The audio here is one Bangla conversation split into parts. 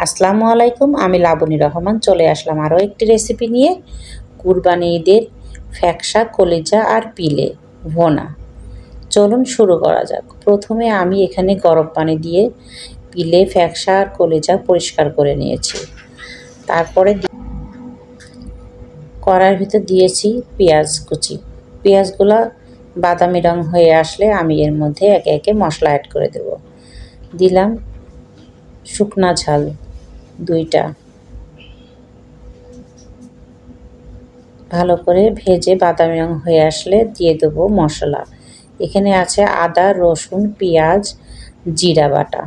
আসসালামু আলাইকুম, আমি লাবণী রহমান চলে আসলাম আরও একটি রেসিপি নিয়ে। কুরবানি ঈদের ফ্যাকসা, কলিজা আর পিলে ভোনা। চলুন শুরু করা যাক। প্রথমে আমি এখানে গরম পানি দিয়ে পিলে, ফ্যাকসা আর কলিজা পরিষ্কার করে নিয়েছি। তারপরে কড়াইয়ের ভিতর দিয়েছি পেঁয়াজ কুচি। পেঁয়াজগুলো বাদামি রং হয়ে আসলে আমি এর মধ্যে একে একে মশলা অ্যাড করে দেব। দিলাম শুকনা ঝাল 2টা, ভালো করে ভেজে বাদামি রং হয়ে আসলে দিয়ে দেবো মশলা। এখানে আছে আদা, রসুন, পেঁয়াজ, জিরা বাটা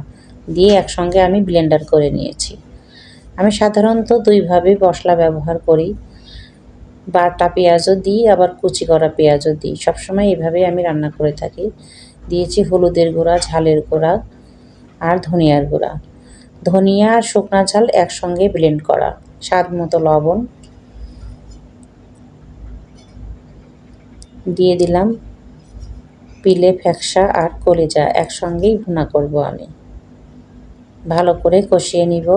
দিয়ে একসঙ্গে আমি ব্লেন্ডার করে নিয়েছি। আমি সাধারণত দুইভাবে মশলা ব্যবহার করি, বাটা পেঁয়াজও দিই আবার কুচি করা পেঁয়াজও দিই। সবসময় এভাবেই আমি রান্না করে থাকি। দিয়েছি হলুদের গুঁড়া, ঝালের গুঁড়া আর ধনিয়ার গুঁড়া। ধনিয়া আর শুকনা ঝাল একসঙ্গে ব্লেন্ড করা, স্বাদ মতো লবণ দিয়ে দিলাম। পিলে, ফ্যাকসা আর কলিজা একসঙ্গেই ভুনা করব আমি। ভালো করে কষিয়ে নিব।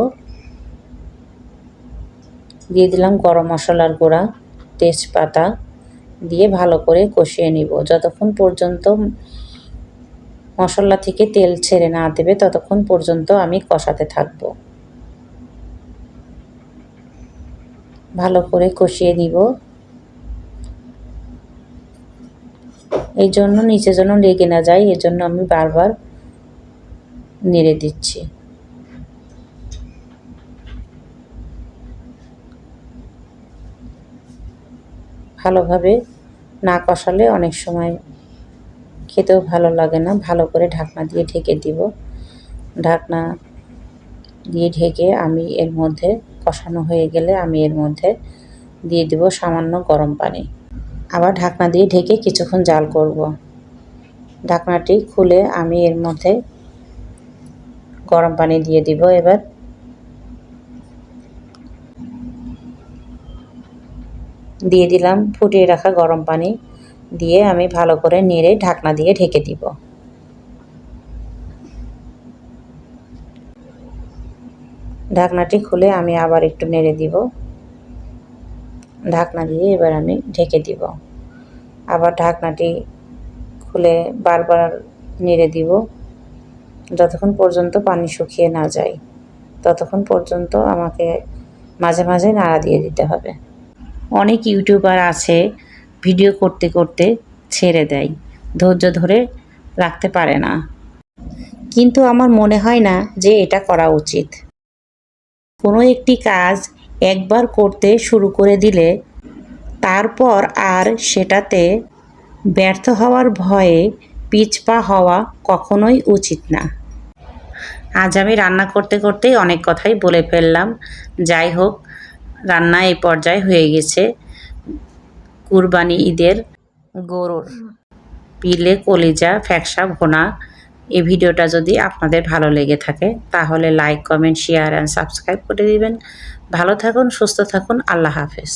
দিয়ে দিলাম গরম মশলার গুঁড়া, তেজপাতা দিয়ে ভালো করে কষিয়ে নিব। যতক্ষণ পর্যন্ত মশলা থেকে তেল ছেড়ে না দেবে ততক্ষণ পর্যন্ত আমি কষাতে থাকব। ভালো করে কষিয়ে নিব। এই জন্য নিচে যেন লেগে না যায়, এজন্য আমি বারবার নেড়ে দিচ্ছি। ভালোভাবে না কষালে অনেক সময় খেতেও ভালো লাগে না। ভালো করে ঢাকনা দিয়ে ঢেকে দিব। ঢাকনা দিয়ে ঢেকে আমি এর মধ্যে কষানো হয়ে গেলে আমি এর মধ্যে দিয়ে দিব সামান্য গরম পানি। আবার ঢাকনা দিয়ে ঢেকে কিছুক্ষণ জাল করব। ঢাকনাটি খুলে আমি এর মধ্যে গরম পানি দিয়ে দিব। এবার দিয়ে দিলাম ফুটিয়ে রাখা গরম পানি, দিয়ে আমি ভালো করে নেড়ে ঢাকনা দিয়ে ঢেকে দিব। ঢাকনাটি খুলে আমি আবার একটু নেড়ে দিব। ঢাকনা দিয়ে এবার আমি ঢেকে দিব। আবার ঢাকনাটি খুলে বারবার নেড়ে দিব যতক্ষণ পর্যন্ত পানি শুকিয়ে না যায়। ততক্ষণ পর্যন্ত আমাকে মাঝে মাঝে নাড়া দিয়ে দিতে হবে। অনেক ইউটিউবার আছে ভিডিও করতে করতে ছেড়ে দেয়, ধৈর্য ধরে রাখতে পারে না। কিন্তু আমার মনে হয় না যে এটা করা উচিত। কোনো একটি কাজ একবার করতে শুরু করে দিলে তারপর আর সেটাতে ব্যর্থ হওয়ার ভয়ে পিছপা হওয়া কখনোই উচিত না। আজ আমি রান্না করতে করতেই অনেক কথাই বলে ফেললাম। যাই হোক, রান্না এই পর্যায়ে হয়ে গেছে। কুরবানি ঈদের গরুর পিলে, কলিজা, ফ্যাকসা ভোনা। এই ভিডিওটা যদি আপনাদের ভালো লেগে থাকে তাহলে like, comment, share and subscribe করে দিবেন। ভালো থাকুন, সুস্থ থাকুন। আল্লাহ হাফেজ।